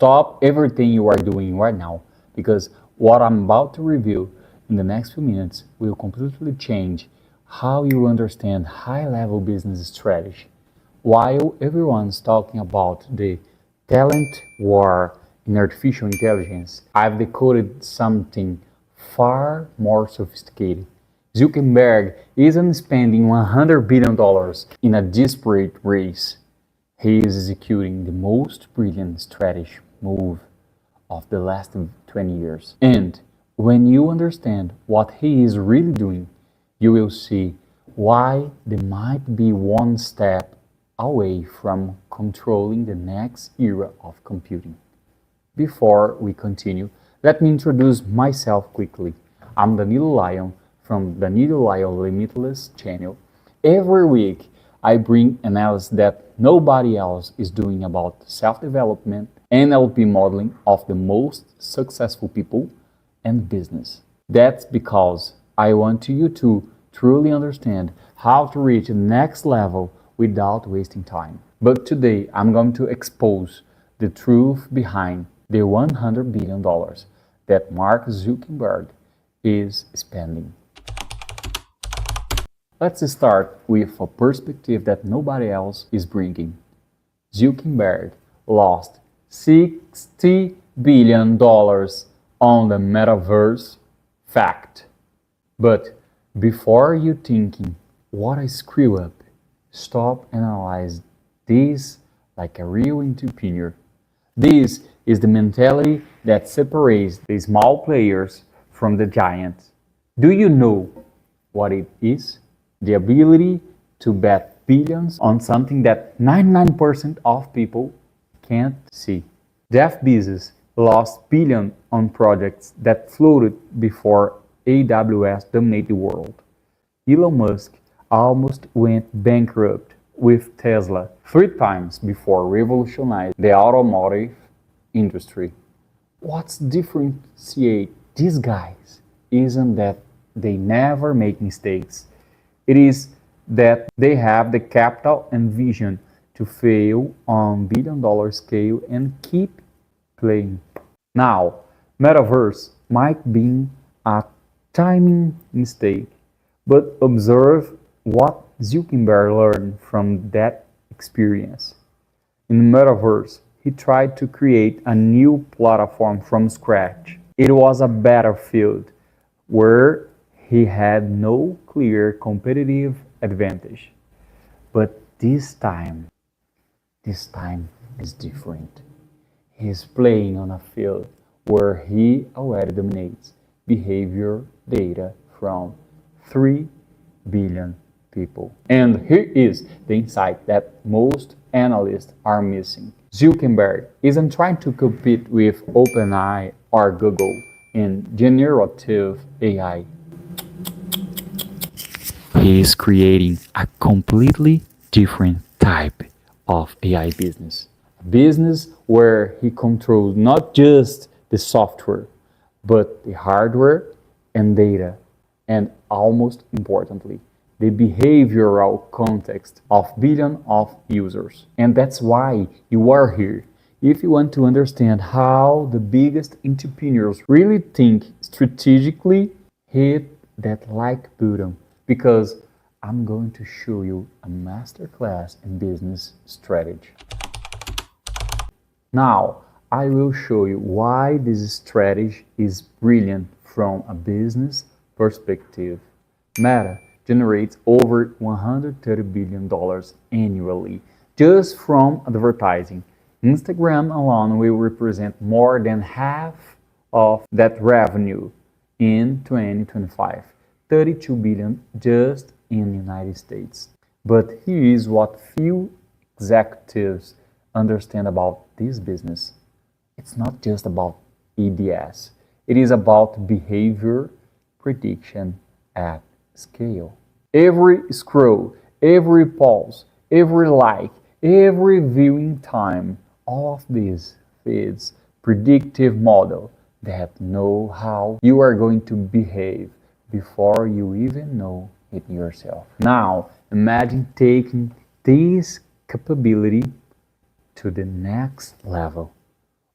Stop everything you are doing right now because what I'm about to review in the next few minutes will completely change how you understand high-level business strategy. While everyone's talking about the talent war in artificial intelligence, I've decoded something far more sophisticated. Zuckerberg isn't spending $100 billion in a desperate race. He is executing the most brilliant strategy move of the last 20 years. And when you understand what he is really doing, you will see why they might be one step away from controlling the next era of computing. Before we continue, let me introduce myself quickly. I'm Danilo Lion from Danilo Limitless channel. Every week, I bring analysis that nobody else is doing about self-development, NLP modeling of the most successful people and business. That's because I want you to truly understand how to reach the next level without wasting time. But today, I'm going to expose the truth behind the $100 billion that Mark Zuckerberg is spending. Let's start with a perspective that nobody else is bringing. Zuckerberg lost $60 billion on the metaverse fact. But before you thinking, what a screw up, stop and analyze this like a real entrepreneur. This is the mentality that separates the small players from the giants. Do you know what it is? The ability to bet billions on something that 99% of people can't see. Jeff Bezos lost billions on projects that floated before AWS dominated the world. Elon Musk almost went bankrupt with Tesla 3 times before revolutionizing the automotive industry. What differentiates these guys isn't that they never make mistakes. It is that they have the capital and vision to fail on billion-dollar scale and keep playing. Now, metaverse might be a timing mistake, but observe what Zuckerberg learned from that experience. In the metaverse, he tried to create a new platform from scratch. It was a battlefield where he had no clear competitive advantage. But this time is different. He's playing on a field where he already dominates behavior data from 3 billion people. And here is the insight that most analysts are missing. Zuckerberg isn't trying to compete with OpenAI or Google in generative AI. He is creating a completely different type of AI business. A business where he controls not just the software, but the hardware and data, and almost importantly, the behavioral context of billions of users. And that's why you are here. If you want to understand how the biggest entrepreneurs really think strategically, hit that like button, because I'm going to show you a masterclass in business strategy. Now, I will show you why this strategy is brilliant from a business perspective. Meta generates over $130 billion annually just from advertising. Instagram alone will represent more than half of that revenue in 2025, 32 billion just in the United States. But here is what few executives understand about this business. It's not just about EDS. It is about behavior prediction at scale. Every scroll, every pause, every like, every viewing time, all of this feeds predictive model that know how you are going to behave before you even know it yourself. Now, imagine taking this capability to the next level.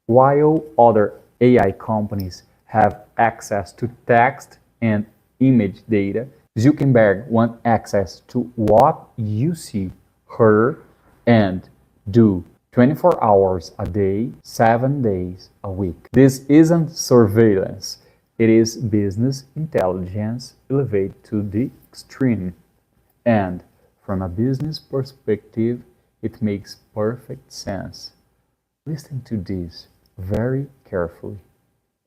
While other AI companies have access to text and image data, Zuckerberg wants access to what you see, hear, and do 24 hours a day, 7 days a week. This isn't surveillance, it is business intelligence elevated to the extreme. And from a business perspective, it makes perfect sense. Listen to this very carefully.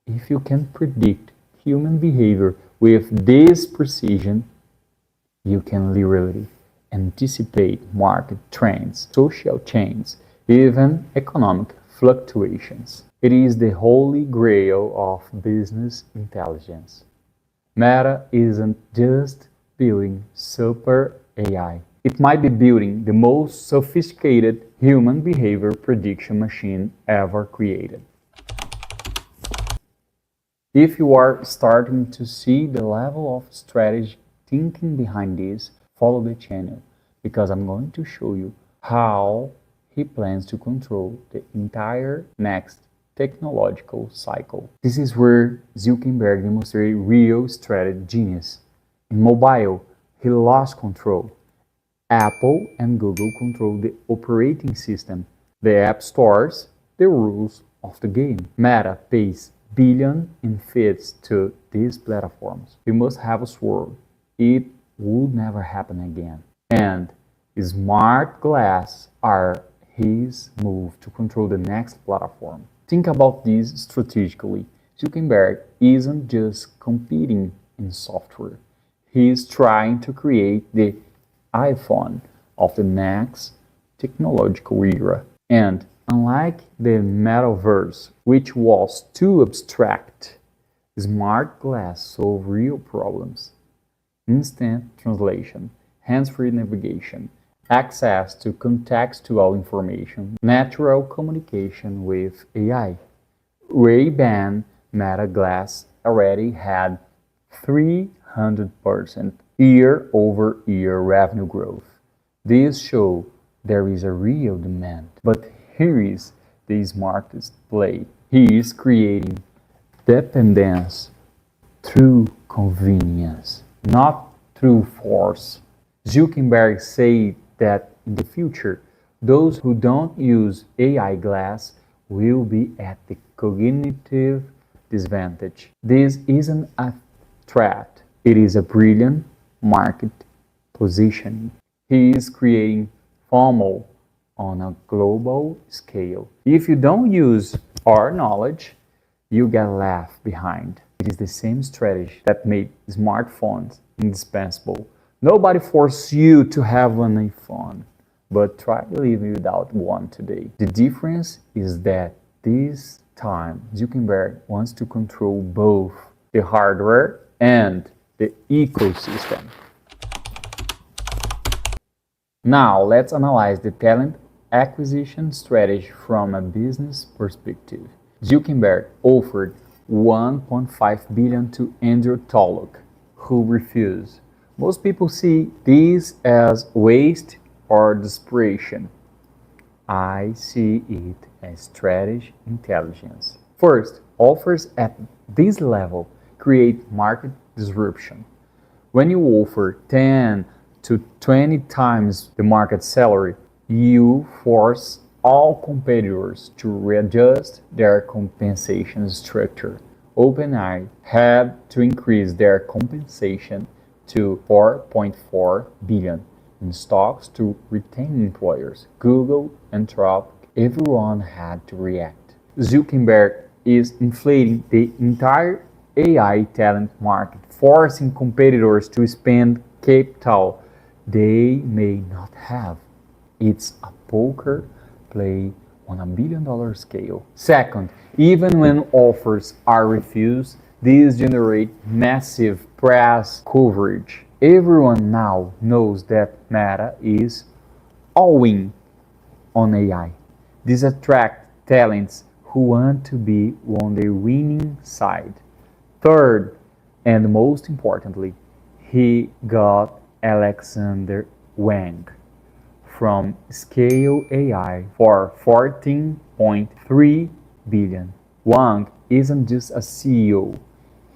If you can predict human behavior with this precision, you can literally anticipate market trends, social changes, even economic fluctuations. It is the holy grail of business intelligence. Meta isn't just building super AI. It might be building the most sophisticated human behavior prediction machine ever created. If you are starting to see the level of strategic thinking behind this, follow the channel because I'm going to show you how he plans to control the entire next technological cycle. This is where Zuckerberg demonstrated real strategy genius. In mobile, he lost control. Apple and Google control the operating system, the app stores, the rules of the game. Meta pays billions in fees to these platforms. We must have sworn it would never happen again. And smart glass are his move to control the next platform. Think about this strategically. Zuckerberg isn't just competing in software. He is trying to create the iPhone of the next technological era. And unlike the metaverse, which was too abstract, smart glass solve real problems. Instant translation, hands-free navigation, access to contextual information, natural communication with AI. Ray-Ban Meta Glass already had 300% year-over-year revenue growth. This shows there is a real demand. But here is the smartest play. He is creating dependence through convenience, not through force. Zuckerberg said that in the future, those who don't use AI glass will be at the cognitive disadvantage. This isn't a threat, it is a brilliant market positioning. He is creating FOMO on a global scale. If you don't use our knowledge, you get left behind. It is the same strategy that made smartphones indispensable. Nobody forced you to have an iPhone, but try living without one today. The difference is that this time Zuckerberg wants to control both the hardware and the ecosystem. Now let's analyze the talent acquisition strategy from a business perspective. Zuckerberg offered $1.5 billion to Andrew Tullock, who refused. Most people see this as waste or desperation. I see it as strategy intelligence. First, offers at this level create market disruption. When you offer 10 to 20 times the market salary, you force all competitors to readjust their compensation structure. OpenAI had to increase their compensation to $4.4 billion in stocks to retain employers. Google, Anthropic, everyone had to react. Zuckerberg is inflating the entire AI talent market, forcing competitors to spend capital they may not have. It's a poker play on $1 billion scale. Second, even when offers are refused, these generate massive press coverage. Everyone now knows that Meta is all in on AI. This attracts talents who want to be on the winning side. Third, and most importantly, he got Alexander Wang from Scale AI for $14.3 billion. Wang isn't just a CEO.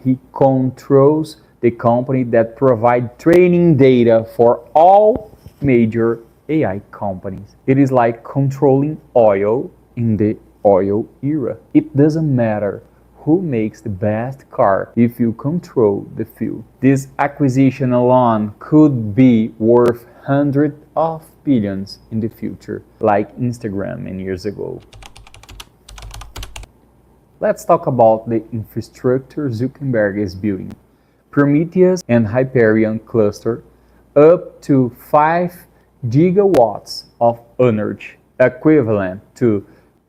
He controls the company that provides training data for all major AI companies. It is like controlling oil in the oil era. It doesn't matter who makes the best car if you control the fuel. This acquisition alone could be worth hundreds of billions in the future, like Instagram many years ago. Let's talk about the infrastructure Zuckerberg is building. Prometheus and Hyperion cluster up to 5 gigawatts of energy, equivalent to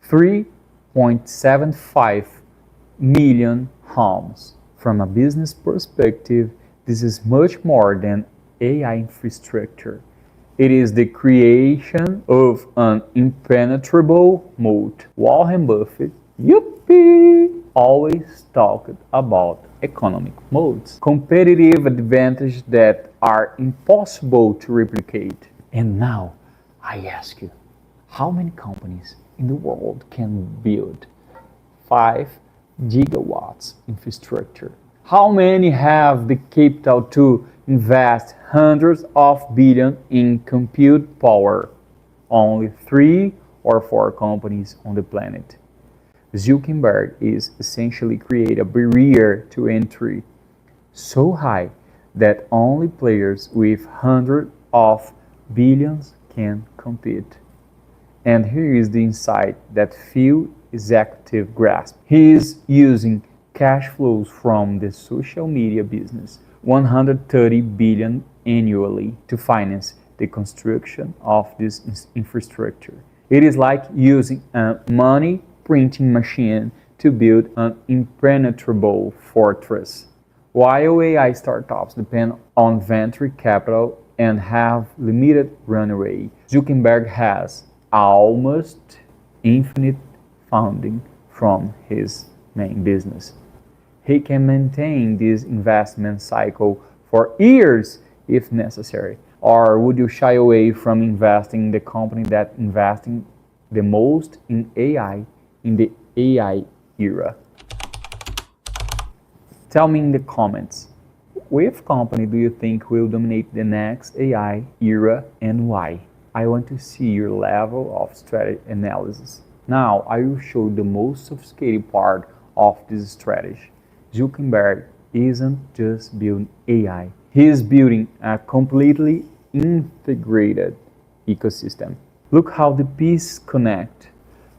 3.75 million homes. From a business perspective, this is much more than AI infrastructure. It is the creation of an impenetrable moat. Warren Buffett, yippee, always talked about economic moats, competitive advantages that are impossible to replicate. And now, I ask you, how many companies in the world can build 5 gigawatts infrastructure? How many have the capital to invest hundreds of billions in compute power? Only 3 or 4 companies on the planet. Zuckerberg is essentially create a barrier to entry so high that only players with hundreds of billions can compete. And here is the insight that few executives grasp. He is using cash flows from the social media business, 130 billion annually, to finance the construction of this infrastructure. It is like using a money printing machine to build an impenetrable fortress. While AI startups depend on venture capital and have limited runway, Zuckerberg has almost infinite funding from his main business. He can maintain this investment cycle for years if necessary. Or would you shy away from investing in the company that investing the most in AI in the AI era? Tell me in the comments, which company do you think will dominate the next AI era and why? I want to see your level of strategy analysis. Now, I will show the most sophisticated part of this strategy. Zuckerberg isn't just building AI. He is building a completely integrated ecosystem. Look how the pieces connect.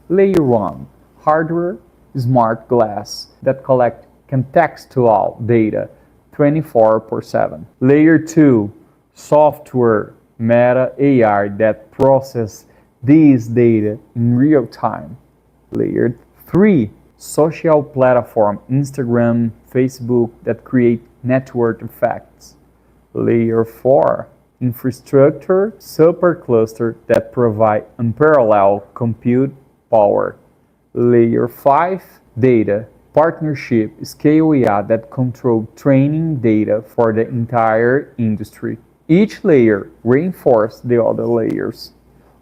Layer 1, hardware, smart glass that collect contextual data 24/7. Layer 2, software, meta AI that process these data in real time. Layer 3, social platform, Instagram, Facebook that create network effects. Layer 4, infrastructure, supercluster that provide unparalleled compute power. Layer 5, data, partnership, scale AI that control training data for the entire industry. Each layer reinforces the other layers.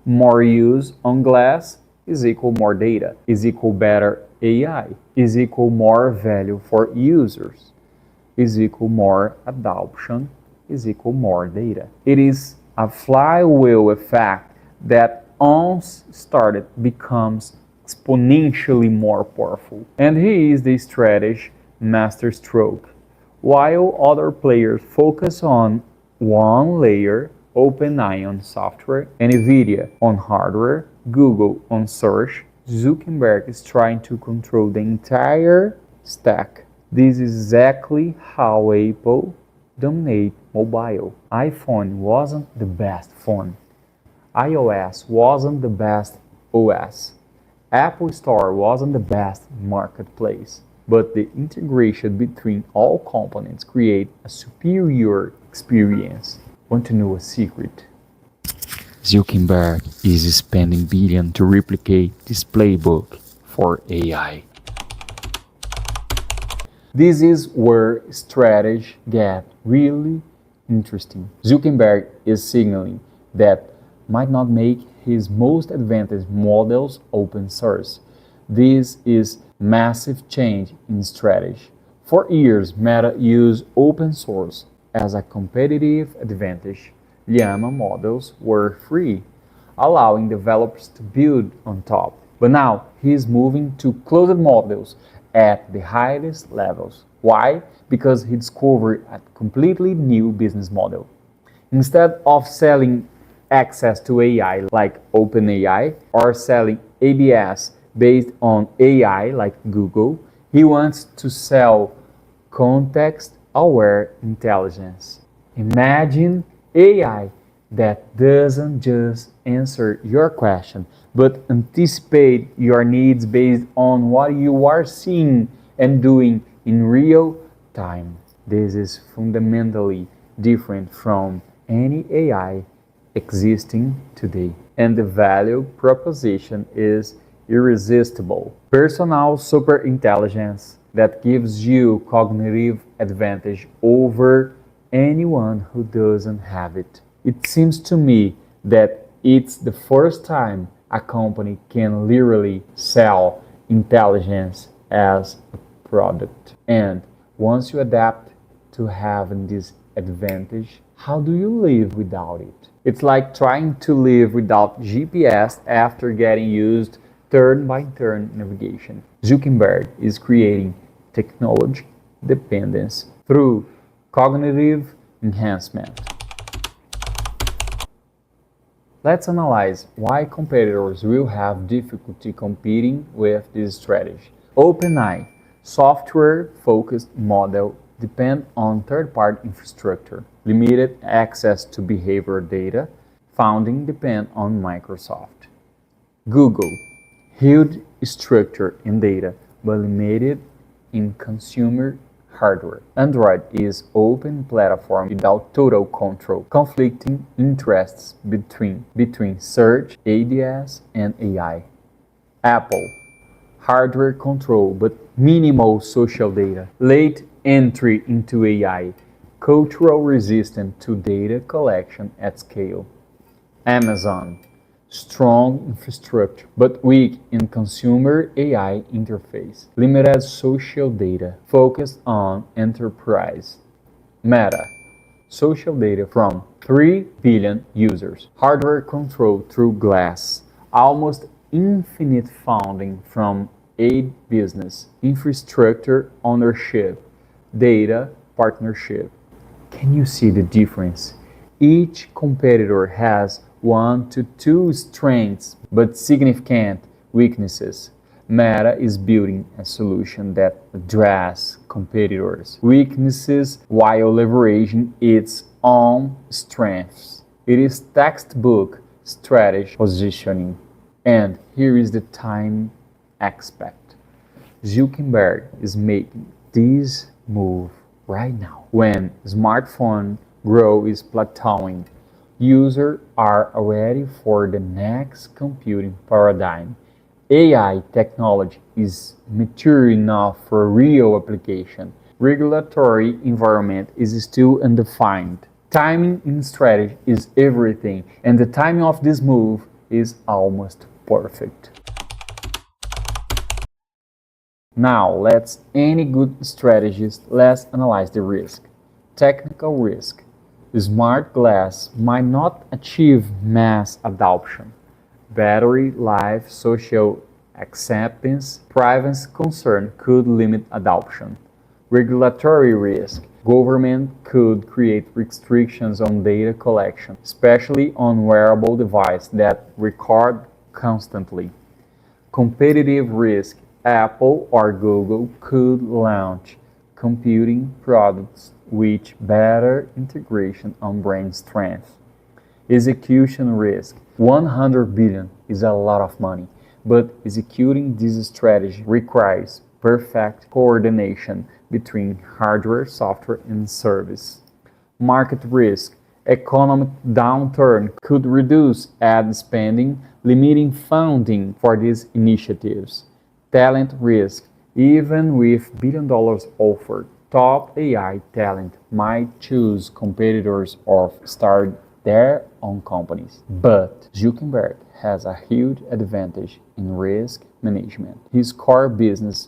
More use on glass is equal more data, is equal better AI, is equal more value for users, is equal more adoption, is equal more data. It is a flywheel effect that once started becomes exponentially more powerful. And here is the strategy master stroke. While other players focus on one layer, OpenAI on software, and NVIDIA on hardware, Google on search, Zuckerberg is trying to control the entire stack. This is exactly how Apple dominated mobile. iPhone wasn't the best phone. iOS wasn't the best OS. Apple Store wasn't the best marketplace. But the integration between all components create a superior experience. Want to know a secret? Zuckerberg is spending billions to replicate this playbook for AI. This is where strategy gets really interesting. Zuckerberg is signaling that might not make his most advanced models open source, This is massive change in strategy. For years, Meta used open source as a competitive advantage. Llama models were free, allowing developers to build on top. But now he's moving to closed models at the highest levels. Why? Because he discovered a completely new business model. Instead of selling access to AI like OpenAI or selling ABS based on AI like Google, he wants to sell context-aware intelligence. Imagine AI that doesn't just answer your question, but anticipate your needs based on what you are seeing and doing in real time. This is fundamentally different from any AI existing today, and the value proposition is irresistible. Personal superintelligence that gives you cognitive advantage over anyone who doesn't have it. It seems to me that it's the first time a company can literally sell intelligence as a product. And once you adapt to having this advantage, how do you live without it? It's like trying to live without GPS after getting used turn-by-turn navigation. Zuckerberg is creating technology dependence through cognitive enhancement. Let's analyze why competitors will have difficulty competing with this strategy. OpenAI, software-focused model, depend on third-party infrastructure, limited access to behavioral data, founding depend on Microsoft. Google, huge structure in data, but limited in consumer hardware. Android is open platform without total control, conflicting interests between search, ADS, and AI. Apple, hardware control but minimal social data, late entry into AI, cultural resistant to data collection at scale. Amazon, strong infrastructure but weak in consumer AI interface, limited social data, focused on enterprise. Meta, social data from 3 billion users, hardware control through glass, almost infinite funding from aid business, infrastructure ownership, data partnership. Can you see the difference? Each competitor has 1 to 2 strengths but significant weaknesses. Meta is building a solution that addresses competitors' weaknesses while leveraging its own strengths. It is textbook strategy positioning. And here is the time aspect. Zuckerberg is making this move right now when smartphone growth is plateauing. Users are ready for the next computing paradigm. AI technology is mature enough for real application. Regulatory environment is still undefined. Timing in strategy is everything, and the timing of this move is almost perfect. Now, any good strategist, let's analyze the risk. Technical risk. Smart glass might not achieve mass adoption. Battery life, social acceptance, privacy concern could limit adoption. Regulatory risk. Government could create restrictions on data collection, especially on wearable devices that record constantly. Competitive risk. Apple or Google could launch computing products with better integration on brain strength. Execution risk. 100 billion is a lot of money, but executing this strategy requires perfect coordination between hardware, software, and service. Market risk. Economic downturn could reduce ad spending, limiting funding for these initiatives. Talent risk. Even with billion-dollar offered, top AI talent might choose competitors or start their own companies. But Zuckerberg has a huge advantage in risk management. His core business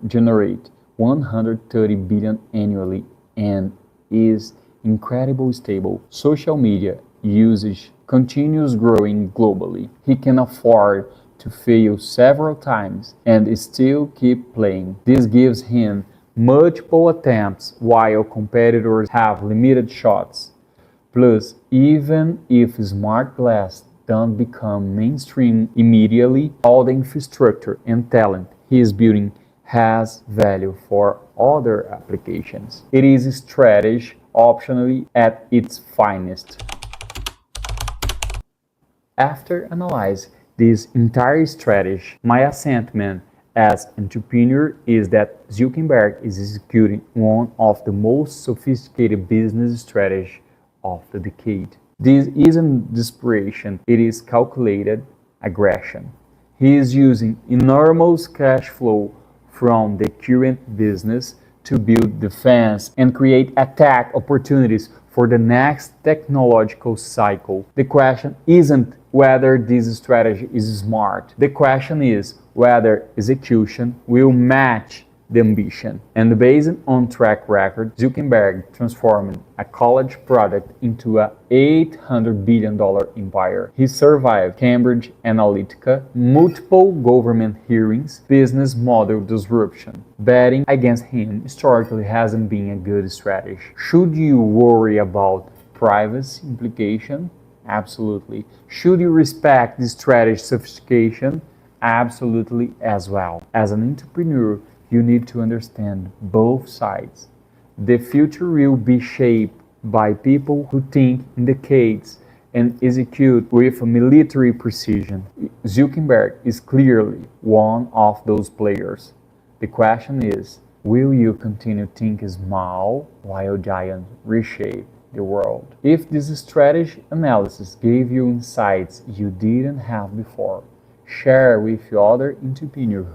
generates 130 billion annually and is incredibly stable. Social media usage continues growing globally. He can afford to fail several times and still keep playing. This gives him multiple attempts while competitors have limited shots. Plus, even if smart glass don't become mainstream immediately, all the infrastructure and talent he is building has value for other applications. It is a strategy optionally at its finest. After analyzing this entire strategy, my assessment as entrepreneur is that Zuckerberg is executing one of the most sophisticated business strategies of the decade. This isn't desperation, it is calculated aggression. He is using enormous cash flow from the current business to build defense and create attack opportunities for the next technological cycle. The question isn't whether this strategy is smart. The question is whether execution will match the ambition. And based on track record, Zuckerberg transformed a college product into a $800 billion empire. He survived Cambridge Analytica, multiple government hearings, business model disruption. Betting against him historically hasn't been a good strategy. Should you worry about privacy implication? Absolutely. Should you respect the strategy sophistication? Absolutely as well. As an entrepreneur, you need to understand both sides. The future will be shaped by people who think in decades and execute with military precision. Zuckerberg is clearly one of those players. The question is, will you continue thinking small while giants reshape the world? If this strategy analysis gave you insights you didn't have before, share with other entrepreneurs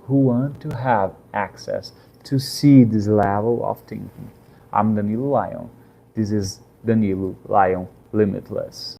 who want to have access to see this level of thinking. I'm Danilo Lion. This is Danilo Lion Limitless.